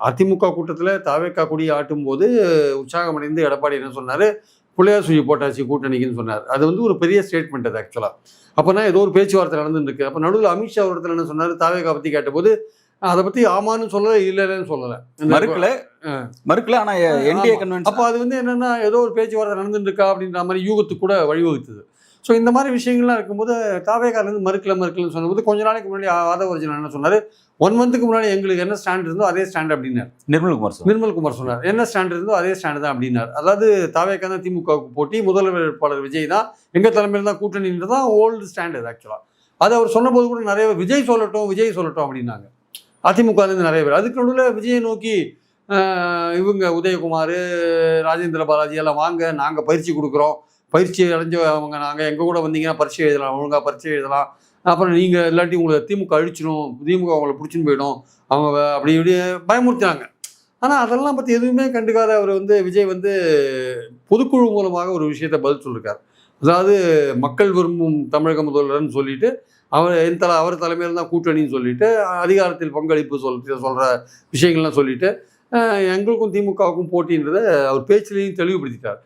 அதிமுக கூட்டத்தில் தாவேக்கா கொடி ஆட்டும் போது உற்சாகமடைந்து எடப்பாடி என்ன சொன்னார், பிள்ளையார் சுழி போட்டாச்சு கூட்டணிக்குன்னு சொன்னார். அது வந்து ஒரு பெரிய ஸ்டேட்மெண்ட் அது ஆக்சுவலாக. அப்போனா ஏதோ ஒரு பேச்சுவார்த்தை நடந்துருக்கு. அப்போ நடுவில் அமித்ஷா ஒரு இடத்துல என்ன சொன்னார், தாவேக்கா பற்றி கேட்டபோது அதை பற்றி ஆமான்னு சொல்லலை, இல்லைன்னு சொல்லலை, மறுக்கல. ஆனால் என்டிஏ கன்வென்ஷன் அப்போ அது வந்து என்னென்னா ஏதோ ஒரு பேச்சுவார்த்தை நடந்துருக்கா அப்படின்ற மாதிரி யூகத்துக்கு கூட வழிவகுத்துது. ஸோ இந்த மாதிரி விஷயங்கள்லாம் இருக்கும்போது தாவேக்காலேருந்து மறுக்கலன்னு சொன்னபோது கொஞ்ச நாளைக்கு முன்னாடி ஆதவர்ஜன் என்ன சொன்னார், 1 மந்த்துக்கு முன்னாடி எங்களுக்கு என்ன ஸ்டாண்ட் இருந்தோ அதே ஸ்டாண்ட் அப்படின்னார். நிர்மல்குமார் சொன்னார் என்ன ஸ்டாண்ட் இருந்தோ அதே ஸ்டாண்டு தான் அப்படின்னார். அதாவது தாவேக்கா தான் திமுகவுக்கு போட்டி, முதல்வர் வேட்பாளர் விஜய் தான், எங்கள் தலைமையில் தான் கூட்டணின்றது தான் ஓல்டு ஸ்டாண்ட் அது ஆக்சுவலாக. அது அவர் சொன்னபோது கூட நிறைய பேர் விஜய் சொல்லட்டும் அப்படின்னாங்க அதிமுகலேருந்து நிறைய பேர். அதுக்கு நடுவில் விஜயை நோக்கி இவங்க உதயகுமார், ராஜேந்திர பாலாஜி எல்லாம் வாங்க, நாங்கள் பயிற்சி கொடுக்குறோம், பயிற்சி அடைஞ்சவங்க நாங்கள், எங்கள் கூட வந்தீங்கன்னா பரீட்சை எழுதலாம், ஒழுங்காக பரீட்சை எழுதலாம், அப்புறம் நீங்கள் இல்லாட்டி உங்களை திமுக அழிச்சிடும், திமுக அவங்களை பிடிச்சின்னு போயிடும், அவங்க அப்படி இப்படி பயமுறுத்தினாங்க. ஆனால் அதெல்லாம் பற்றி எதுவுமே கண்டுக்காத அவர் வந்து விஜய் வந்து பொதுக்குழு மூலமாக ஒரு விஷயத்தை பதில் சொல்லியிருக்கார். அதாவது மக்கள் விரும்பும் தமிழக முதல்வர்னு சொல்லிட்டு அவர் தலைமையில் தான் கூட்டணின்னு சொல்லிட்டு அதிகாரத்தில் பங்களிப்பு சொல்கிற விஷயங்கள்லாம் சொல்லிட்டு எங்களுக்கும் திமுகவுக்கும் போட்டின்றதை அவர் பேச்சிலையும் தெளிவுபடுத்திட்டார்.